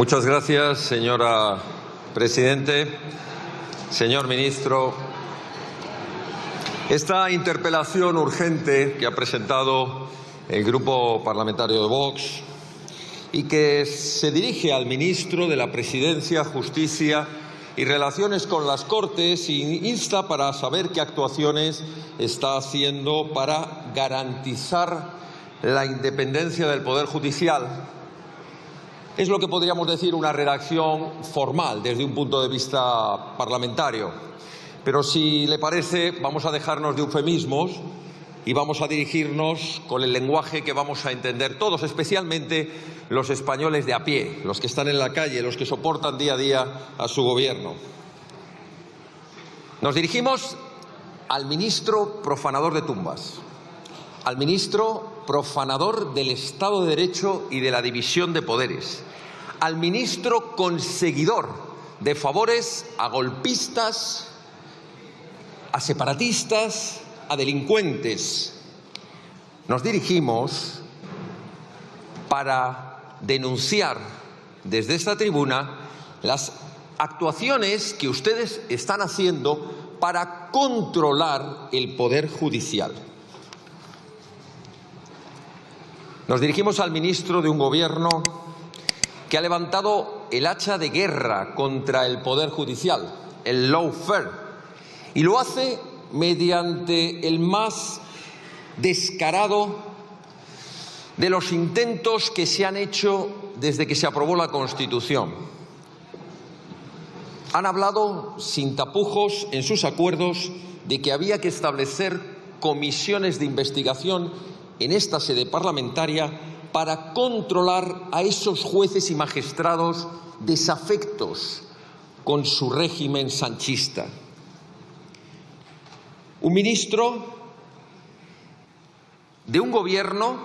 Muchas gracias, señora Presidente. Señor Ministro, esta interpelación urgente que ha presentado el Grupo Parlamentario de Vox y que se dirige al Ministro de la Presidencia, Justicia y Relaciones con las Cortes y insta para saber qué actuaciones está haciendo para garantizar la independencia del Poder Judicial. Es lo que podríamos decir una redacción formal desde un punto de vista parlamentario. Pero si le parece, vamos a dejarnos de eufemismos y vamos a dirigirnos con el lenguaje que vamos a entender todos, especialmente los españoles de a pie, los que están en la calle, los que soportan día a día a su gobierno. Nos dirigimos al ministro profanador de tumbas, al ministro profanador del Estado de Derecho y de la división de poderes, al ministro conseguidor de favores a golpistas, a separatistas, a delincuentes. Nos dirigimos para denunciar desde esta tribuna las actuaciones que ustedes están haciendo para controlar el Poder Judicial. Nos dirigimos al ministro de un Gobierno que ha levantado el hacha de guerra contra el Poder Judicial, el lawfare, y lo hace mediante el más descarado de los intentos que se han hecho desde que se aprobó la Constitución. Han hablado sin tapujos en sus acuerdos de que había que establecer comisiones de investigación en esta sede parlamentaria para controlar a esos jueces y magistrados desafectos con su régimen sanchista. Un ministro de un Gobierno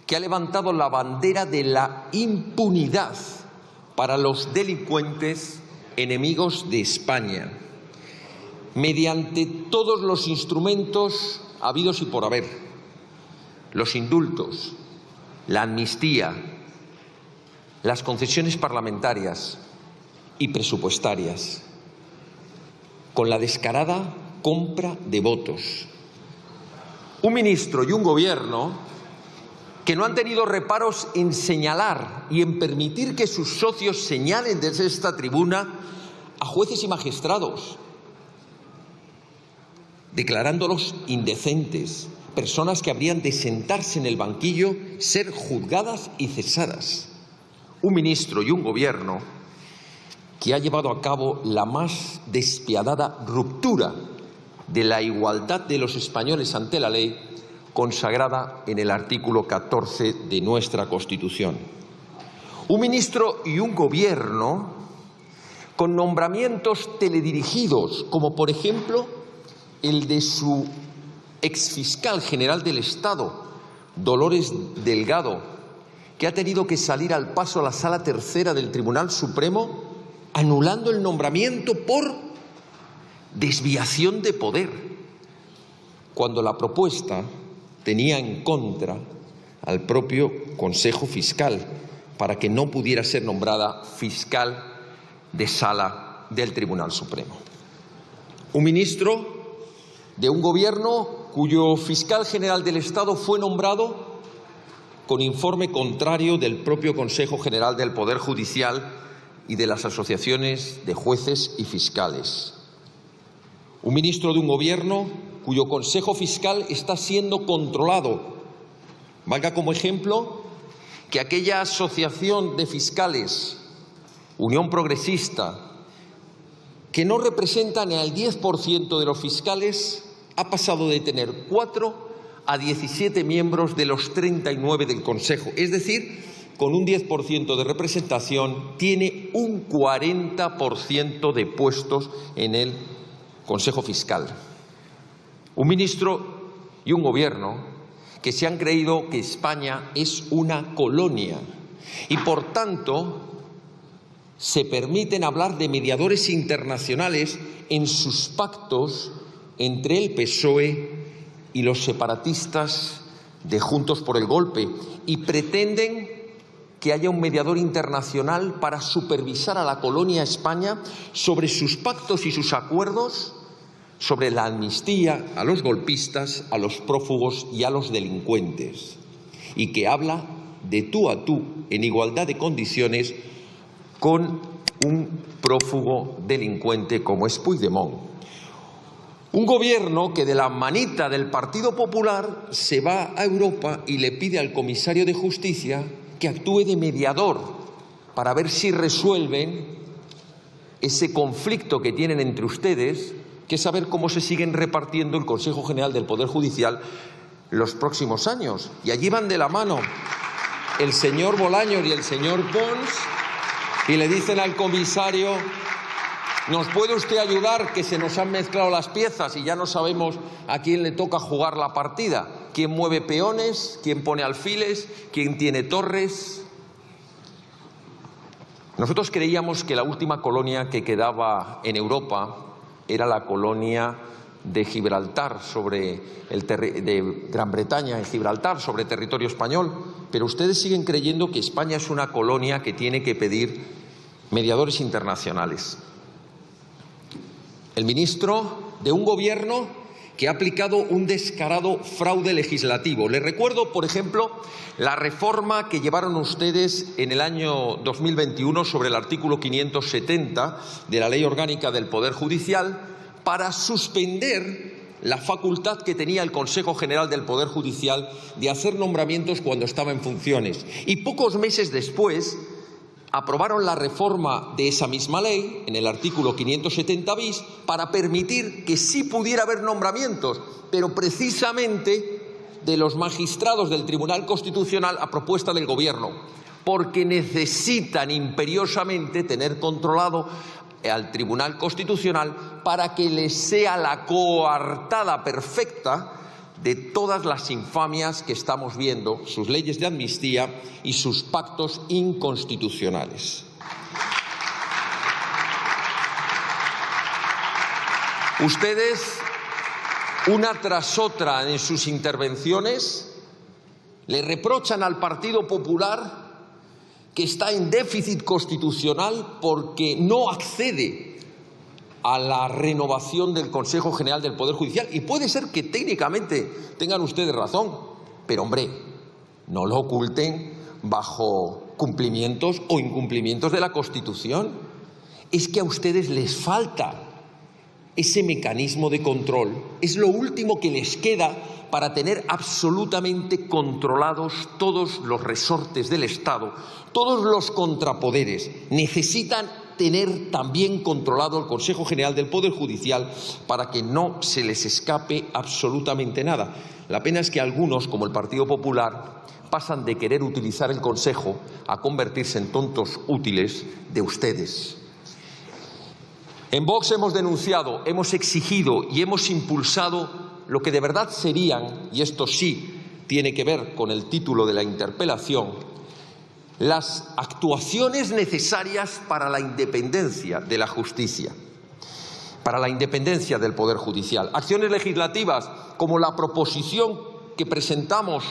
que ha levantado la bandera de la impunidad para los delincuentes enemigos de España, mediante todos los instrumentos habidos y por haber, los indultos, la amnistía, las concesiones parlamentarias y presupuestarias, con la descarada compra de votos. Un ministro y un Gobierno que no han tenido reparos en señalar y en permitir que sus socios señalen desde esta tribuna a jueces y magistrados, declarándolos indecentes, personas que habrían de sentarse en el banquillo, ser juzgadas y cesadas. Un ministro y un Gobierno que ha llevado a cabo la más despiadada ruptura de la igualdad de los españoles ante la ley, consagrada en el artículo 14 de nuestra Constitución. Un ministro y un Gobierno con nombramientos teledirigidos, como por ejemplo el de su exfiscal general del Estado, Dolores Delgado, que ha tenido que salir al paso a la Sala Tercera del Tribunal Supremo anulando el nombramiento por desviación de poder, cuando la propuesta tenía en contra al propio Consejo Fiscal para que no pudiera ser nombrada fiscal de sala del Tribunal Supremo. Un ministro de un Gobierno cuyo fiscal general del Estado fue nombrado con informe contrario del propio Consejo General del Poder Judicial y de las asociaciones de jueces y fiscales. Un ministro de un Gobierno cuyo Consejo Fiscal está siendo controlado. Valga como ejemplo que aquella asociación de fiscales, Unión Progresista, que no representa ni al 10% de los fiscales, ha pasado de tener 4 a 17 miembros de los 39 del Consejo. Es decir, con un 10% de representación, tiene un 40% de puestos en el Consejo Fiscal. Un ministro y un Gobierno que se han creído que España es una colonia y, por tanto, se permiten hablar de mediadores internacionales en sus pactos entre el PSOE y los separatistas de Juntos por el Golpe, y pretenden que haya un mediador internacional para supervisar a la colonia España sobre sus pactos y sus acuerdos, sobre la amnistía a los golpistas, a los prófugos y a los delincuentes, y que habla de tú a tú, en igualdad de condiciones, con un prófugo delincuente como es Puigdemont. Un gobierno que de la manita del Partido Popular se va a Europa y le pide al comisario de Justicia que actúe de mediador para ver si resuelven ese conflicto que tienen entre ustedes, que es saber cómo se siguen repartiendo el Consejo General del Poder Judicial los próximos años. Y allí van de la mano el señor Bolaños y el señor Pons y le dicen al comisario: ¿nos puede usted ayudar, que se nos han mezclado las piezas y ya no sabemos a quién le toca jugar la partida? ¿Quién mueve peones? ¿Quién pone alfiles? ¿Quién tiene torres? Nosotros creíamos que la última colonia que quedaba en Europa era la colonia de Gibraltar, de Gran Bretaña en Gibraltar, sobre territorio español, pero ustedes siguen creyendo que España es una colonia que tiene que pedir mediadores internacionales. El ministro de un gobierno que ha aplicado un descarado fraude legislativo. Les recuerdo, por ejemplo, la reforma que llevaron ustedes en el año 2021 sobre el artículo 570 de la Ley Orgánica del Poder Judicial para suspender la facultad que tenía el Consejo General del Poder Judicial de hacer nombramientos cuando estaba en funciones. Y pocos meses después aprobaron la reforma de esa misma ley, en el artículo 570 bis, para permitir que sí pudiera haber nombramientos, pero precisamente de los magistrados del Tribunal Constitucional a propuesta del Gobierno, porque necesitan imperiosamente tener controlado al Tribunal Constitucional para que les sea la coartada perfecta de todas las infamias que estamos viendo, sus leyes de amnistía y sus pactos inconstitucionales. Ustedes, una tras otra en sus intervenciones, le reprochan al Partido Popular que está en déficit constitucional porque no accede a la renovación del Consejo General del Poder Judicial. Y puede ser que técnicamente tengan ustedes razón, pero hombre, no lo oculten bajo cumplimientos o incumplimientos de la Constitución. Es que a ustedes les falta ese mecanismo de control. Es lo último que les queda para tener absolutamente controlados todos los resortes del Estado, todos los contrapoderes. Necesitan tener también controlado el Consejo General del Poder Judicial para que no se les escape absolutamente nada. La pena es que algunos, como el Partido Popular, pasan de querer utilizar el Consejo a convertirse en tontos útiles de ustedes. En Vox hemos denunciado, hemos exigido y hemos impulsado lo que de verdad serían, y esto sí tiene que ver con el título de la interpelación, las actuaciones necesarias para la independencia de la justicia, para la independencia del Poder Judicial. Acciones legislativas como la proposición que presentamos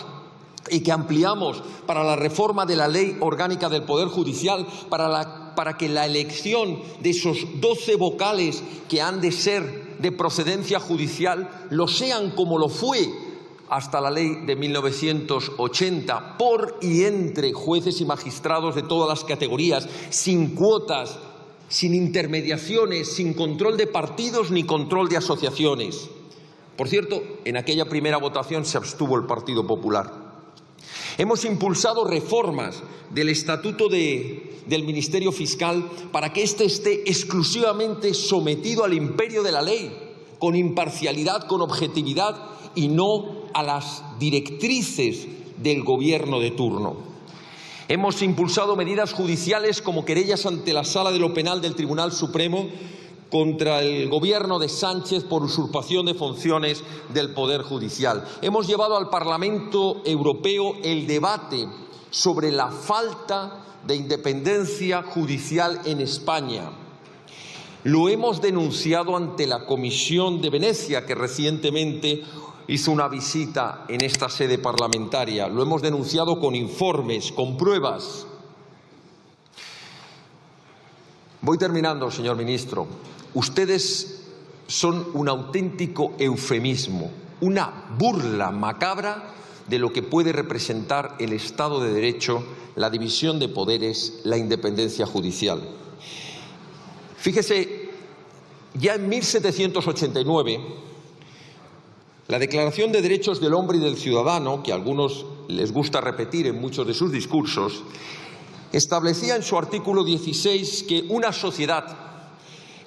y que ampliamos para la reforma de la Ley Orgánica del Poder Judicial, para que la elección de esos 12 vocales que han de ser de procedencia judicial lo sean como lo fue hasta la ley de 1980, por y entre jueces y magistrados de todas las categorías, sin cuotas, sin intermediaciones, sin control de partidos ni control de asociaciones. Por cierto, en aquella primera votación se abstuvo el Partido Popular. Hemos impulsado reformas del Estatuto del Ministerio Fiscal para que éste esté exclusivamente sometido al imperio de la ley, con imparcialidad, con objetividad y no a las directrices del gobierno de turno. Hemos impulsado medidas judiciales como querellas ante la Sala de lo Penal del Tribunal Supremo contra el gobierno de Sánchez por usurpación de funciones del Poder Judicial. Hemos llevado al Parlamento Europeo el debate sobre la falta de independencia judicial en España. Lo hemos denunciado ante la Comisión de Venecia, que recientemente hizo una visita en esta sede parlamentaria. Lo hemos denunciado con informes, con pruebas. Voy terminando, señor ministro. Ustedes son un auténtico eufemismo, una burla macabra de lo que puede representar el Estado de Derecho, la división de poderes, la independencia judicial. Fíjese, ya en 1789, la Declaración de Derechos del Hombre y del Ciudadano, que a algunos les gusta repetir en muchos de sus discursos, establecía en su artículo 16 que una sociedad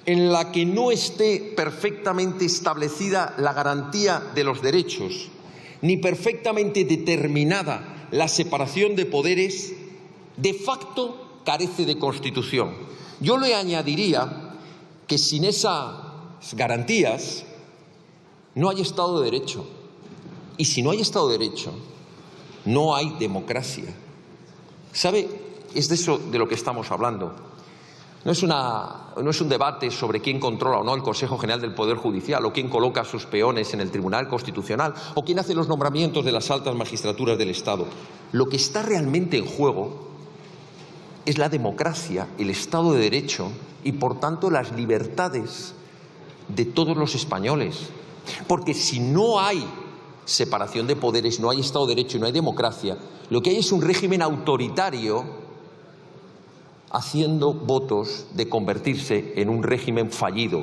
en la que no esté perfectamente establecida la garantía de los derechos, ni perfectamente determinada la separación de poderes, de facto carece de Constitución. Yo le añadiría que sin esas garantías no hay Estado de Derecho. Y si no hay Estado de Derecho, no hay democracia. ¿Sabe? Es de eso de lo que estamos hablando. No es un debate sobre quién controla o no el Consejo General del Poder Judicial, o quién coloca a sus peones en el Tribunal Constitucional, o quién hace los nombramientos de las altas magistraturas del Estado. Lo que está realmente en juego es la democracia, el Estado de Derecho y, por tanto, las libertades de todos los españoles. Porque si no hay separación de poderes, no hay Estado de Derecho y no hay democracia, lo que hay es un régimen autoritario haciendo votos de convertirse en un régimen fallido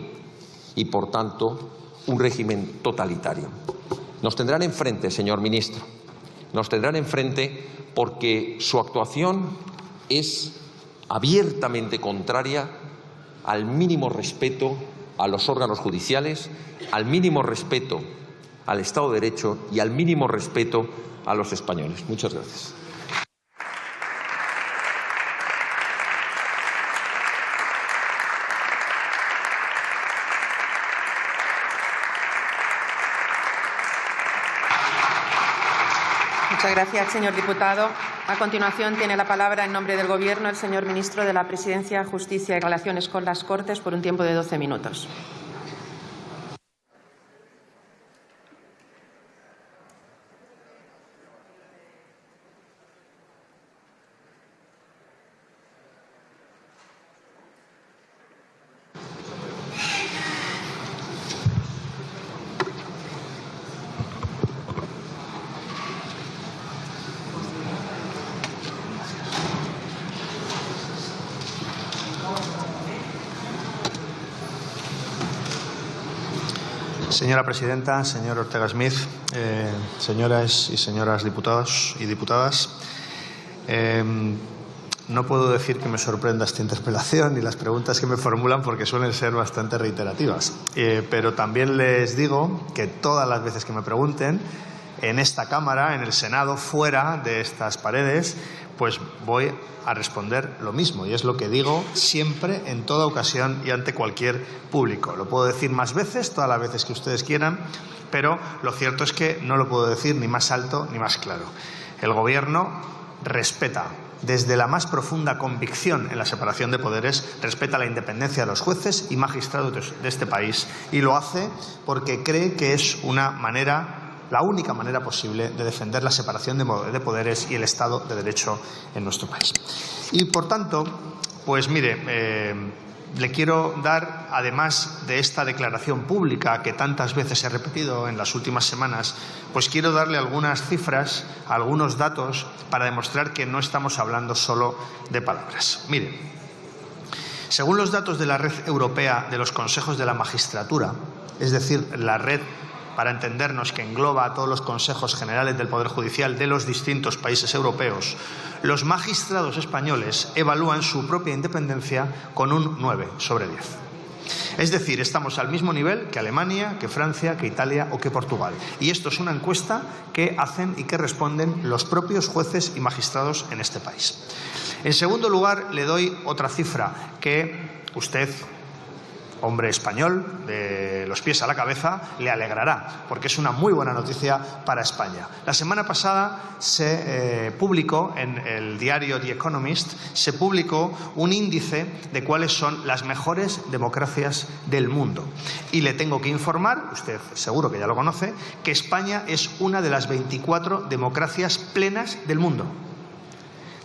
y, por tanto, un régimen totalitario. Nos tendrán enfrente, señor ministro, nos tendrán enfrente porque su actuación es abiertamente contraria al mínimo respeto a los órganos judiciales, al mínimo respeto al Estado de Derecho y al mínimo respeto a los españoles. Muchas gracias. Muchas gracias, señor diputado. A continuación, tiene la palabra en nombre del Gobierno el señor ministro de la Presidencia, Justicia y Relaciones con las Cortes por un tiempo de 12 minutos. Señora presidenta, señor Ortega Smith, señoras y señores diputados y diputadas, no puedo decir que me sorprenda esta interpelación y las preguntas que me formulan porque suelen ser bastante reiterativas. Pero también les digo que todas las veces que me pregunten, en esta Cámara, en el Senado, fuera de estas paredes, pues voy a responder lo mismo. Y es lo que digo siempre, en toda ocasión y ante cualquier público. Lo puedo decir más veces, todas las veces que ustedes quieran, pero lo cierto es que no lo puedo decir ni más alto ni más claro. El Gobierno respeta, desde la más profunda convicción en la separación de poderes, respeta la independencia de los jueces y magistrados de este país, y lo hace porque cree que es la única manera posible de defender la separación de poderes y el Estado de Derecho en nuestro país. Y, por tanto, pues mire, le quiero dar, además de esta declaración pública que tantas veces he repetido en las últimas semanas, pues quiero darle algunas cifras, algunos datos para demostrar que no estamos hablando solo de palabras. Mire, según los datos de la Red Europea de los Consejos de la Magistratura, es decir, la red, para entendernos, que engloba a todos los consejos generales del Poder Judicial de los distintos países europeos, los magistrados españoles evalúan su propia independencia con un 9 sobre 10. Es decir, estamos al mismo nivel que Alemania, que Francia, que Italia o que Portugal. Y esto es una encuesta que hacen y que responden los propios jueces y magistrados en este país. En segundo lugar, le doy otra cifra que usted, hombre español, de los pies a la cabeza, le alegrará, porque es una muy buena noticia para España. La semana pasada se publicó en el diario The Economist, se publicó un índice de cuáles son las mejores democracias del mundo. Y le tengo que informar, usted seguro que ya lo conoce, que España es una de las 24 democracias plenas del mundo.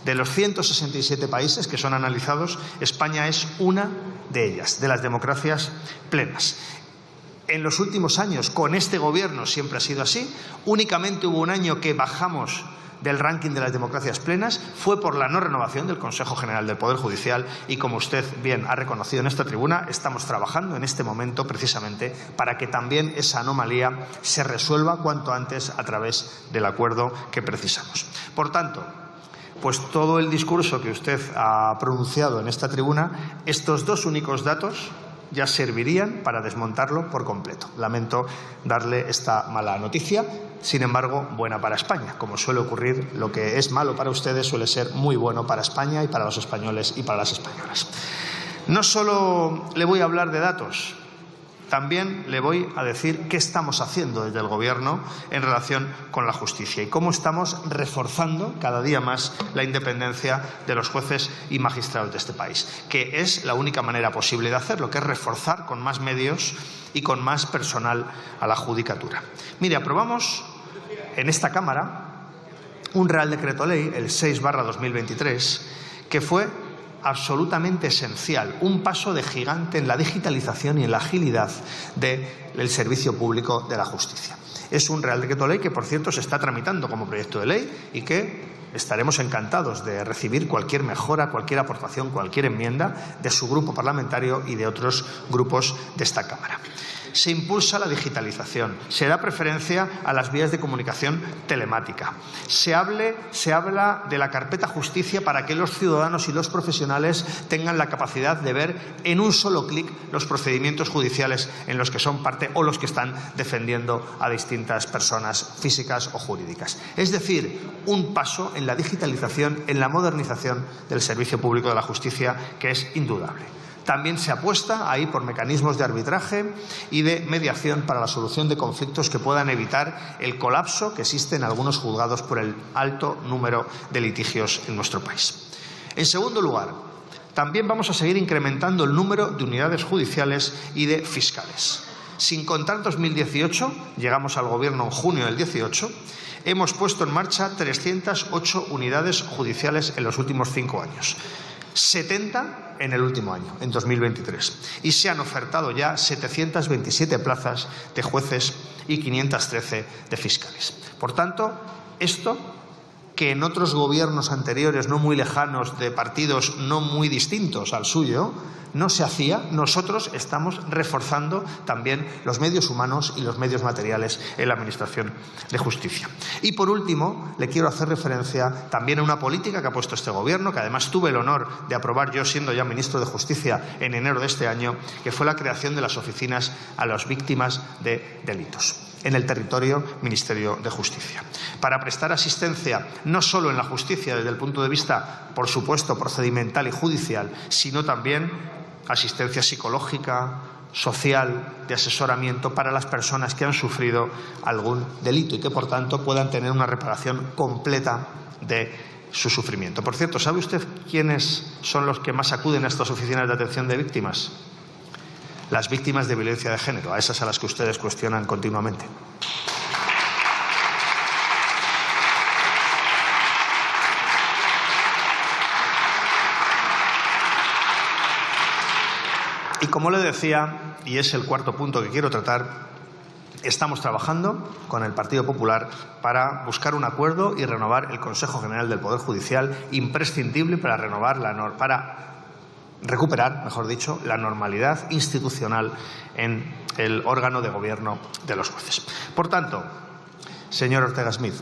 De los 167 países que son analizados, España es una de ellas, de las democracias plenas. En los últimos años, con este Gobierno siempre ha sido así. Únicamente hubo un año que bajamos del ranking de las democracias plenas, fue por la no renovación del Consejo General del Poder Judicial y, como usted bien ha reconocido en esta tribuna, estamos trabajando en este momento precisamente para que también esa anomalía se resuelva cuanto antes a través del acuerdo que precisamos. Por tanto, pues todo el discurso que usted ha pronunciado en esta tribuna, estos dos únicos datos ya servirían para desmontarlo por completo. Lamento darle esta mala noticia, sin embargo, buena para España. Como suele ocurrir, lo que es malo para ustedes suele ser muy bueno para España y para los españoles y para las españolas. No solo le voy a hablar de datos, también le voy a decir qué estamos haciendo desde el Gobierno en relación con la justicia y cómo estamos reforzando cada día más la independencia de los jueces y magistrados de este país, que es la única manera posible de hacerlo, que es reforzar con más medios y con más personal a la judicatura. Mire, aprobamos en esta Cámara un Real Decreto Ley, el 6/2023, que fue absolutamente esencial, un paso de gigante en la digitalización y en la agilidad del servicio público de la justicia. Es un Real Decreto Ley que, por cierto, se está tramitando como proyecto de ley y que estaremos encantados de recibir cualquier mejora, cualquier aportación, cualquier enmienda de su grupo parlamentario y de otros grupos de esta Cámara. Se impulsa la digitalización, se da preferencia a las vías de comunicación telemática, se habla de la carpeta justicia para que los ciudadanos y los profesionales tengan la capacidad de ver en un solo clic los procedimientos judiciales en los que son parte o los que están defendiendo a distintas personas físicas o jurídicas. Es decir, un paso en la digitalización, en la modernización del servicio público de la justicia, que es indudable. También se apuesta ahí por mecanismos de arbitraje y de mediación para la solución de conflictos que puedan evitar el colapso que existe en algunos juzgados por el alto número de litigios en nuestro país. En segundo lugar, también vamos a seguir incrementando el número de unidades judiciales y de fiscales. Sin contar 2018, llegamos al Gobierno en junio del 18, hemos puesto en marcha 308 unidades judiciales en los últimos 5 años. 70 en el último año, en 2023. Y se han ofertado ya 727 plazas de jueces y 513 de fiscales. Por tanto, esto, que en otros gobiernos anteriores no muy lejanos, de partidos no muy distintos al suyo, no se hacía, nosotros estamos reforzando también los medios humanos y los medios materiales en la Administración de Justicia. Y por último, le quiero hacer referencia también a una política que ha puesto este Gobierno, que además tuve el honor de aprobar yo siendo ya ministro de Justicia en enero de este año, que fue la creación de las oficinas a las víctimas de delitos en el territorio Ministerio de Justicia, para prestar asistencia no solo en la justicia desde el punto de vista, por supuesto, procedimental y judicial, sino también asistencia psicológica, social, de asesoramiento para las personas que han sufrido algún delito y que, por tanto, puedan tener una reparación completa de su sufrimiento. Por cierto, ¿sabe usted quiénes son los que más acuden a estas oficinas de atención de víctimas? Las víctimas de violencia de género, a esas a las que ustedes cuestionan continuamente. Y como le decía, y es el cuarto punto que quiero tratar, estamos trabajando con el Partido Popular para buscar un acuerdo y renovar el Consejo General del Poder Judicial, imprescindible para recuperar, mejor dicho, la normalidad institucional en el órgano de gobierno de los jueces. Por tanto, señor Ortega Smith,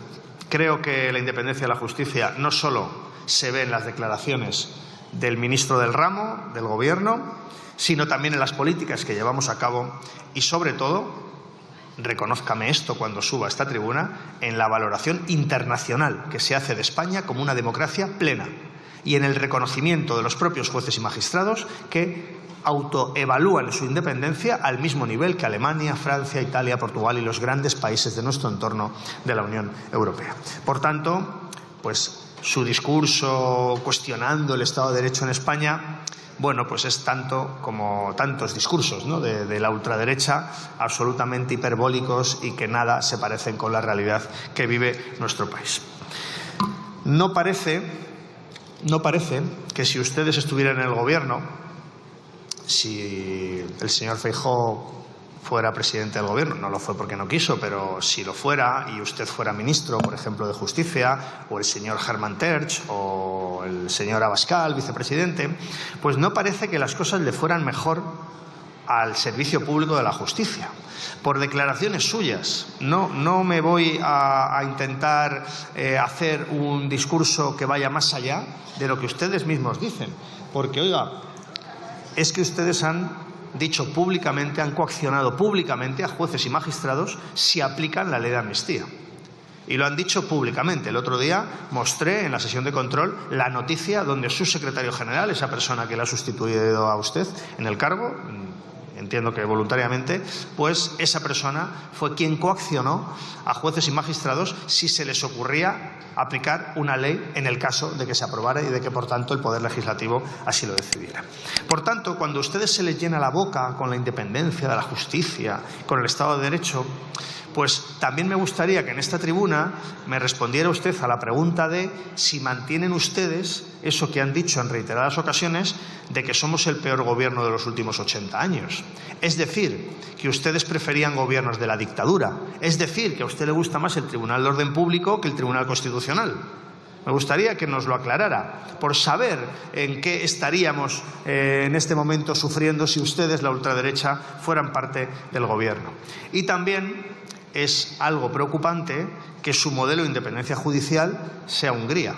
creo que la independencia de la justicia no solo se ve en las declaraciones del ministro del ramo del Gobierno, sino también en las políticas que llevamos a cabo y, sobre todo, reconózcame esto cuando suba a esta tribuna, en la valoración internacional que se hace de España como una democracia plena y en el reconocimiento de los propios jueces y magistrados que autoevalúan su independencia al mismo nivel que Alemania, Francia, Italia, Portugal y los grandes países de nuestro entorno de la Unión Europea. Por tanto, pues su discurso cuestionando el Estado de Derecho en España, bueno, pues es tanto como tantos discursos, ¿no?, de la ultraderecha, absolutamente hiperbólicos y que nada se parecen con la realidad que vive nuestro país. No parece no parece que si ustedes estuvieran en el Gobierno, si el señor Feijóo fuera presidente del Gobierno, no lo fue porque no quiso, pero si lo fuera y usted fuera ministro, por ejemplo, de Justicia, o el señor Hermann Tertsch, o el señor Abascal, vicepresidente, pues no parece que las cosas le fueran mejor al servicio público de la justicia. Por declaraciones suyas. No me voy a intentar hacer un discurso que vaya más allá de lo que ustedes mismos dicen. Porque, oiga, es que ustedes han dicho públicamente, han coaccionado públicamente a jueces y magistrados si aplican la ley de amnistía. Y lo han dicho públicamente. El otro día mostré en la sesión de control la noticia donde su secretario general, esa persona que le ha sustituido a usted en el cargo, entiendo que voluntariamente, pues esa persona fue quien coaccionó a jueces y magistrados si se les ocurría aplicar una ley en el caso de que se aprobara y de que, por tanto, el Poder Legislativo así lo decidiera. Por tanto, cuando a ustedes se les llena la boca con la independencia de la justicia, con el Estado de Derecho, pues también me gustaría que en esta tribuna me respondiera usted a la pregunta de si mantienen ustedes eso que han dicho en reiteradas ocasiones de que somos el peor gobierno de los últimos 80 años. Es decir, que ustedes preferían gobiernos de la dictadura. Es decir, que a usted le gusta más el Tribunal de Orden Público que el Tribunal Constitucional. Me gustaría que nos lo aclarara, por saber en qué estaríamos en este momento sufriendo si ustedes, la ultraderecha, fueran parte del gobierno. Y también es algo preocupante que su modelo de independencia judicial sea Hungría,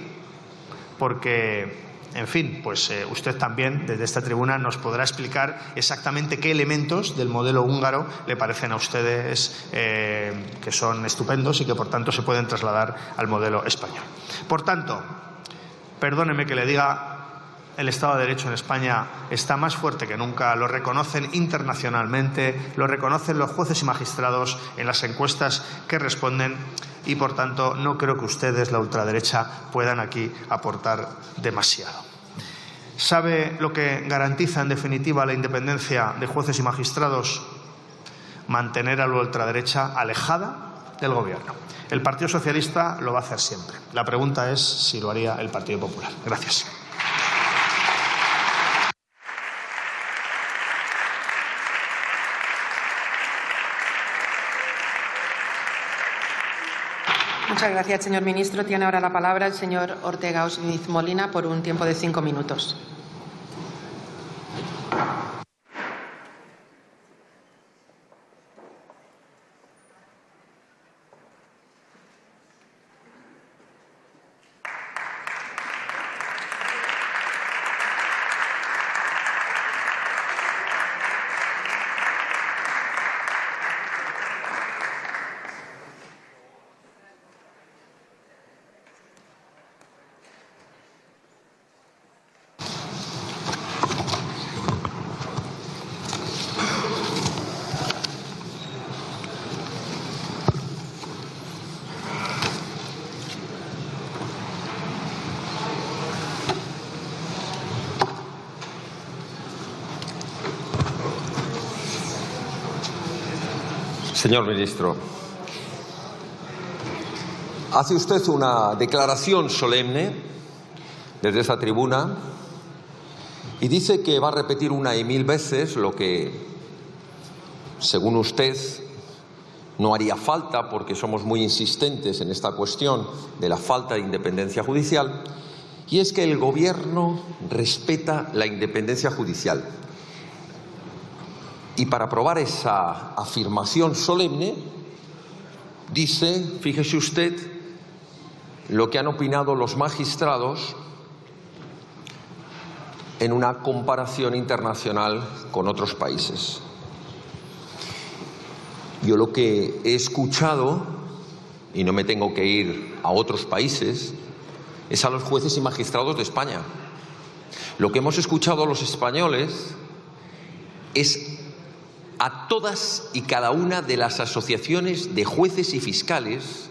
porque, en fin, pues usted también desde esta tribuna nos podrá explicar exactamente qué elementos del modelo húngaro le parecen a ustedes que son estupendos y que, por tanto, se pueden trasladar al modelo español. Por tanto, perdóneme que le diga, el Estado de Derecho en España está más fuerte que nunca, lo reconocen internacionalmente, lo reconocen los jueces y magistrados en las encuestas que responden y, por tanto, no creo que ustedes, la ultraderecha, puedan aquí aportar demasiado. ¿Sabe lo que garantiza, en definitiva, la independencia de jueces y magistrados? Mantener a la ultraderecha alejada del Gobierno. El Partido Socialista lo va a hacer siempre. La pregunta es si lo haría el Partido Popular. Gracias. Muchas gracias, señor ministro. Tiene ahora la palabra el señor Ortega Osmiz Molina por un tiempo de 5 minutos. Señor ministro, hace usted una declaración solemne desde esta tribuna y dice que va a repetir una y mil veces lo que, según usted, no haría falta porque somos muy insistentes en esta cuestión de la falta de independencia judicial, y es que el Gobierno respeta la independencia judicial. Y para probar esa afirmación solemne, dice, fíjese usted, lo que han opinado los magistrados en una comparación internacional con otros países. Yo lo que he escuchado, y no me tengo que ir a otros países, es a los jueces y magistrados de España. Lo que hemos escuchado a los españoles es a todas y cada una de las asociaciones de jueces y fiscales,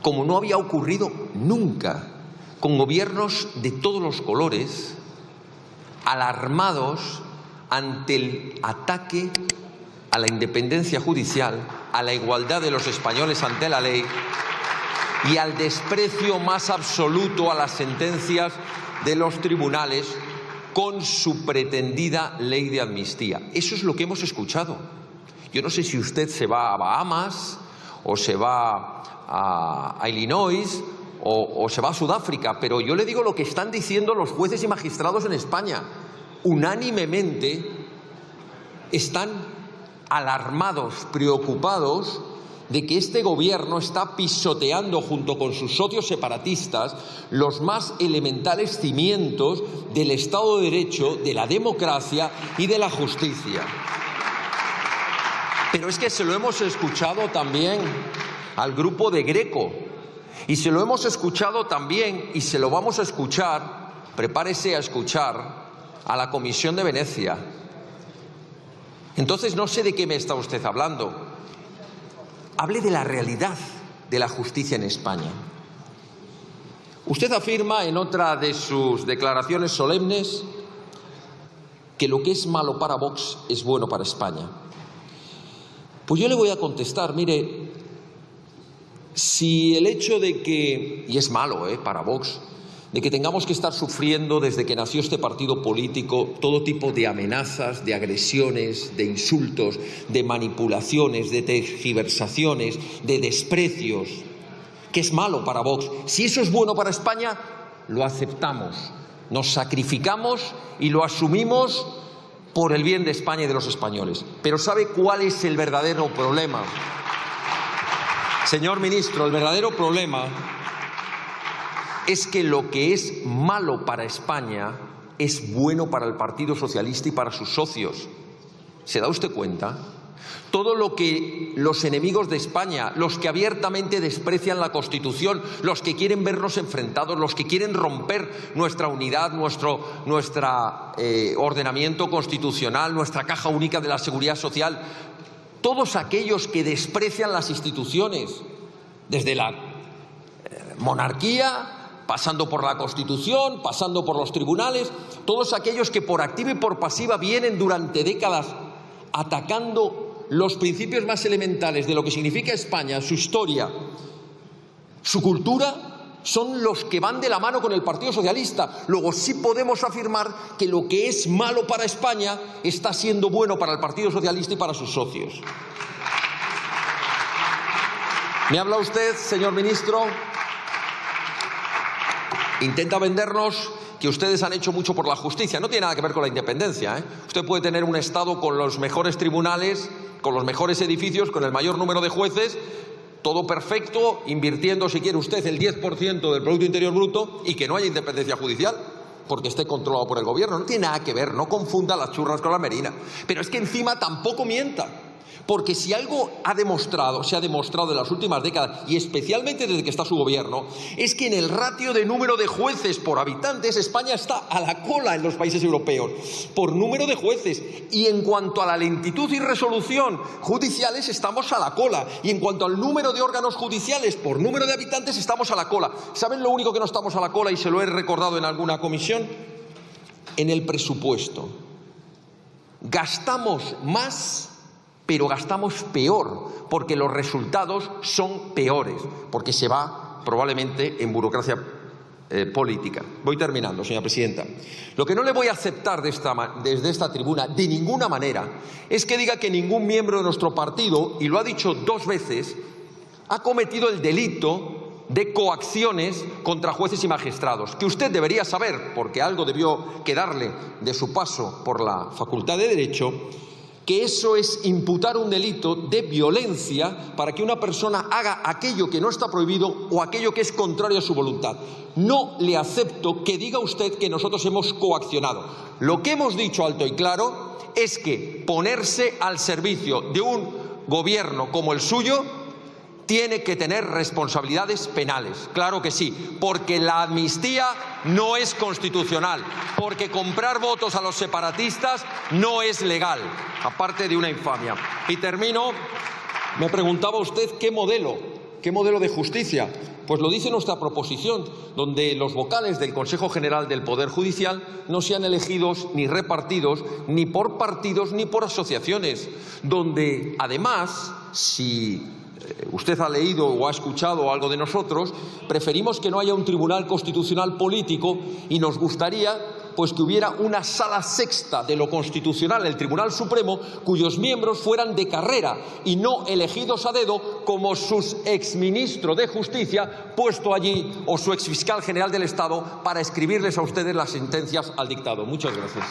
como no había ocurrido nunca, con gobiernos de todos los colores, alarmados ante el ataque a la independencia judicial, a la igualdad de los españoles ante la ley y al desprecio más absoluto a las sentencias de los tribunales con su pretendida ley de amnistía. Eso es lo que hemos escuchado. Yo no sé si usted se va a Bahamas o se va a Illinois o se va a Sudáfrica, pero yo le digo lo que están diciendo los jueces y magistrados en España. Unánimemente están alarmados, preocupados de que este gobierno está pisoteando junto con sus socios separatistas los más elementales cimientos del Estado de Derecho, de la democracia y de la justicia. Pero es que se lo hemos escuchado también al grupo de Greco y se lo hemos escuchado también y se lo vamos a escuchar, prepárese a escuchar, a la Comisión de Venecia. Entonces no sé de qué me está usted hablando. Hable de la realidad de la justicia en España. Usted afirma en otra de sus declaraciones solemnes que lo que es malo para Vox es bueno para España. Pues yo le voy a contestar, mire, si el hecho de que, y es malo para Vox, de que tengamos que estar sufriendo desde que nació este partido político todo tipo de amenazas, de agresiones, de insultos, de manipulaciones, de tergiversaciones, de desprecios, que es malo para Vox. Si eso es bueno para España, lo aceptamos, nos sacrificamos y lo asumimos por el bien de España y de los españoles. Pero ¿sabe cuál es el verdadero problema? Señor ministro, el verdadero problema es que lo que es malo para España es bueno para el Partido Socialista y para sus socios. ¿Se da usted cuenta? Todo lo que los enemigos de España, los que abiertamente desprecian la Constitución, los que quieren vernos enfrentados, los que quieren romper nuestra unidad, nuestro ordenamiento constitucional, nuestra caja única de la seguridad social, todos aquellos que desprecian las instituciones, desde la monarquía, pasando por la Constitución, pasando por los tribunales, todos aquellos que por activa y por pasiva vienen durante décadas atacando los principios más elementales de lo que significa España, su historia, su cultura, son los que van de la mano con el Partido Socialista. Luego sí podemos afirmar que lo que es malo para España está siendo bueno para el Partido Socialista y para sus socios. ¿Me habla usted, señor ministro? Intenta vendernos que ustedes han hecho mucho por la justicia. No tiene nada que ver con la independencia, Usted puede tener un Estado con los mejores tribunales, con los mejores edificios, con el mayor número de jueces, todo perfecto, invirtiendo, si quiere usted, el 10% del Producto Interior Bruto y que no haya independencia judicial porque esté controlado por el gobierno. No tiene nada que ver, no confunda las churras con la merina. Pero es que encima tampoco mienta. Porque si algo se ha demostrado en las últimas décadas, y especialmente desde que está su gobierno, es que en el ratio de número de jueces por habitantes, España está a la cola en los países europeos, por número de jueces. Y en cuanto a la lentitud y resolución judiciales, estamos a la cola. Y en cuanto al número de órganos judiciales por número de habitantes, estamos a la cola. ¿Saben lo único que no estamos a la cola? Y se lo he recordado en alguna comisión. En el presupuesto. Gastamos más, pero gastamos peor, porque los resultados son peores, porque se va probablemente en burocracia política. Voy terminando, señora presidenta. Lo que no le voy a aceptar desde esta tribuna, de ninguna manera, es que diga que ningún miembro de nuestro partido, y lo ha dicho 2 veces, ha cometido el delito de coacciones contra jueces y magistrados, que usted debería saber, porque algo debió quedarle de su paso por la Facultad de Derecho, que eso es imputar un delito de violencia para que una persona haga aquello que no está prohibido o aquello que es contrario a su voluntad. No le acepto que diga usted que nosotros hemos coaccionado. Lo que hemos dicho alto y claro es que ponerse al servicio de un gobierno como el suyo tiene que tener responsabilidades penales. Claro que sí, porque la amnistía no es constitucional, porque comprar votos a los separatistas no es legal, aparte de una infamia. Y termino, me preguntaba usted qué modelo de justicia. Pues lo dice nuestra proposición, donde los vocales del Consejo General del Poder Judicial no sean elegidos ni repartidos ni por partidos ni por asociaciones, donde además, si usted ha leído o ha escuchado algo de nosotros, preferimos que no haya un tribunal constitucional político y nos gustaría pues que hubiera una sala sexta de lo constitucional, el Tribunal Supremo, cuyos miembros fueran de carrera y no elegidos a dedo como su exministro de Justicia puesto allí o su exfiscal general del Estado para escribirles a ustedes las sentencias al dictado. Muchas gracias.